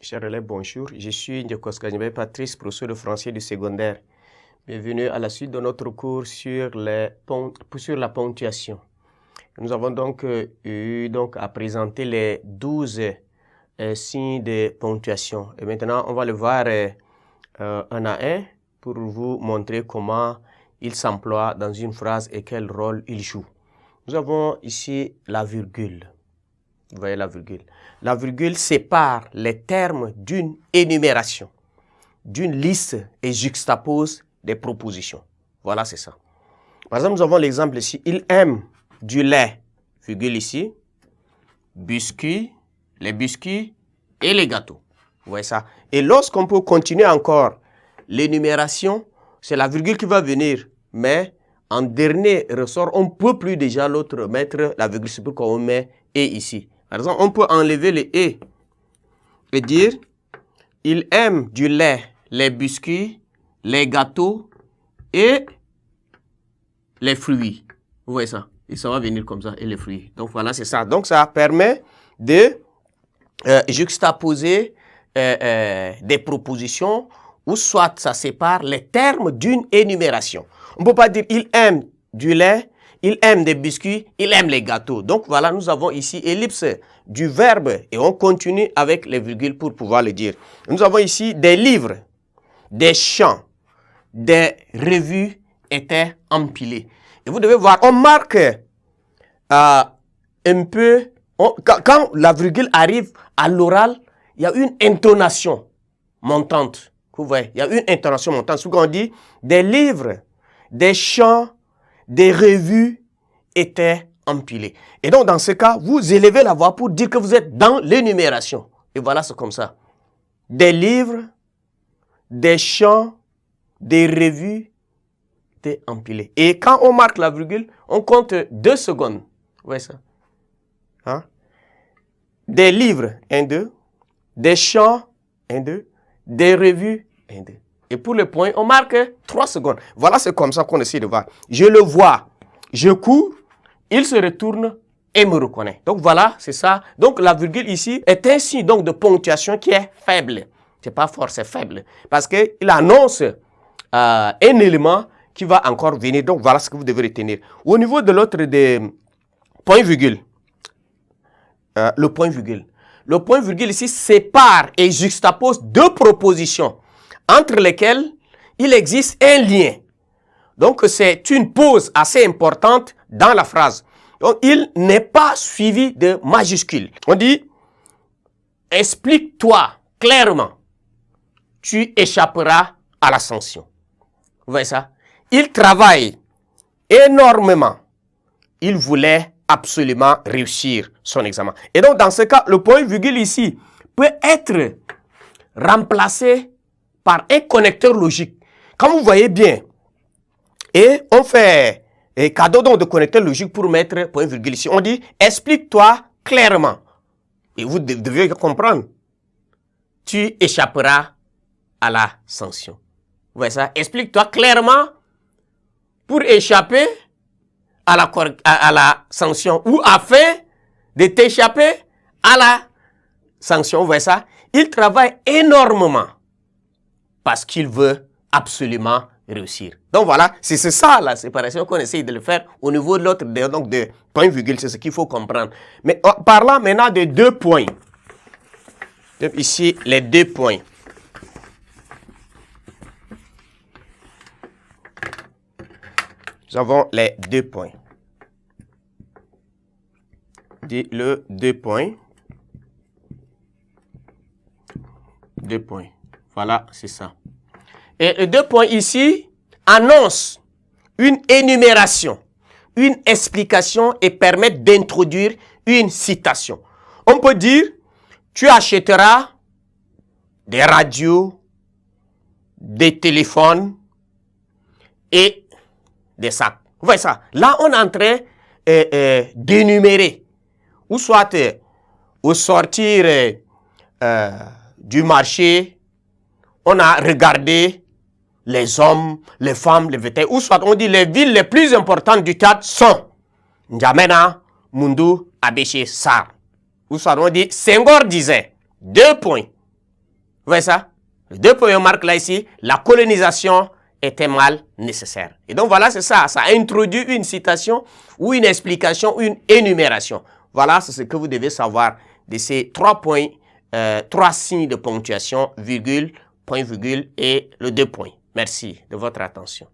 Chers élèves, bonjour. Je suis Ndiokos Kanyebe Patrice, professeur de français du secondaire. Bienvenue à la suite de notre cours sur la ponctuation. Nous avons donc eu à présenter les 12 signes de ponctuation. Et maintenant, on va le voir un à un pour vous montrer comment il s'emploie dans une phrase et quel rôle il joue. Nous avons ici la virgule. Vous voyez la virgule. La virgule sépare les termes d'une énumération, d'une liste et juxtapose des propositions. Voilà, c'est ça. Par exemple, nous avons l'exemple ici. Il aime du lait, virgule ici, biscuits, les biscuits et les gâteaux. Vous voyez ça. Et lorsqu'on peut continuer encore l'énumération, c'est la virgule qui va venir. Mais en dernier ressort, on ne peut plus déjà l'autre mettre la virgule. C'est pourquoi on met « et » ici. Par exemple, on peut enlever le « et » et dire « Il aime du lait, les biscuits, les gâteaux et les fruits. » Vous voyez ça? Et ça va venir comme ça, et les fruits. Donc voilà, c'est ça. Donc ça permet de juxtaposer des propositions ou soit ça sépare les termes d'une énumération. On ne peut pas dire « Il aime du lait ». Il aime des biscuits, il aime les gâteaux. Donc voilà, nous avons ici ellipse du verbe et on continue avec les virgules pour pouvoir le dire. Nous avons ici des livres, des chants, des revues étaient empilés. Et vous devez voir, on marque un peu, quand la virgule arrive à l'oral, il y a une intonation montante. Vous voyez, il y a une intonation montante. Ce qu'on dit, des livres, des chants, des revues étaient empilées. Et donc, dans ce cas, vous élevez la voix pour dire que vous êtes dans l'énumération. Et voilà, c'est comme ça. Des livres, des chants, des revues étaient empilés. Et quand on marque la virgule, on compte 2 secondes. Vous voyez ça? Hein? Des livres, 1, 2. Des chants, 1, 2. Des revues, 1, 2. Et pour le point, on marque 3 secondes. Voilà, c'est comme ça qu'on essaie de voir. Je le vois, je cours, il se retourne et me reconnaît. Donc voilà, c'est ça. Donc la virgule ici est un signe donc de ponctuation qui est faible. C'est pas fort, c'est faible. Parce qu'il annonce un élément qui va encore venir. Donc voilà ce que vous devez retenir. Au niveau de l'autre des point-virgule, le point-virgule. Le point-virgule ici sépare et juxtapose 2 propositions entre lesquelles il existe un lien. Donc, c'est une pause assez importante dans la phrase. Donc, il n'est pas suivi de majuscules. On dit, explique-toi clairement, tu échapperas à la sanction. Vous voyez ça? Il travaille énormément. Il voulait absolument réussir son examen. Et donc, dans ce cas, le point-virgule ici peut être remplacé par un connecteur logique. Comme vous voyez bien, et on fait cadeau donc de connecteur logique pour mettre point virgule ici. On dit explique-toi clairement. Et vous devez comprendre. Tu échapperas à la sanction. Vous voyez ça? Explique-toi clairement pour échapper à la sanction ou afin de t'échapper à la sanction. Vous voyez ça? Il travaille énormément parce qu'il veut absolument réussir. Donc voilà, c'est ça la séparation qu'on essaye de le faire au niveau de l'autre, donc de point virgule, c'est ce qu'il faut comprendre. Mais parlant maintenant de 2 points. Donc ici, les 2 points. Nous avons les 2 points. Le 2 points. 2 points. Voilà, c'est ça. Et les 2 points ici annoncent une énumération, une explication et permettent d'introduire une citation. On peut dire, tu achèteras des radios, des téléphones et des sacs. Vous voyez ça? Là, on est en train d'énumérer. Ou soit au sortir du marché, on a regardé les hommes, les femmes, les vêtements. Ou soit on dit les villes les plus importantes du Tchad sont N'Djamena, Moundou, Abéché, Sar. Ou soit on dit Senghor disait 2 points. Vous voyez ça? Les 2 points, on marque là ici, la colonisation était mal nécessaire. Et donc voilà, c'est ça. Ça introduit une citation ou une explication ou une énumération. Voilà, c'est ce que vous devez savoir de ces 3 points, 3 signes de ponctuation, virgule, point virgule et le 2 points. Merci de votre attention.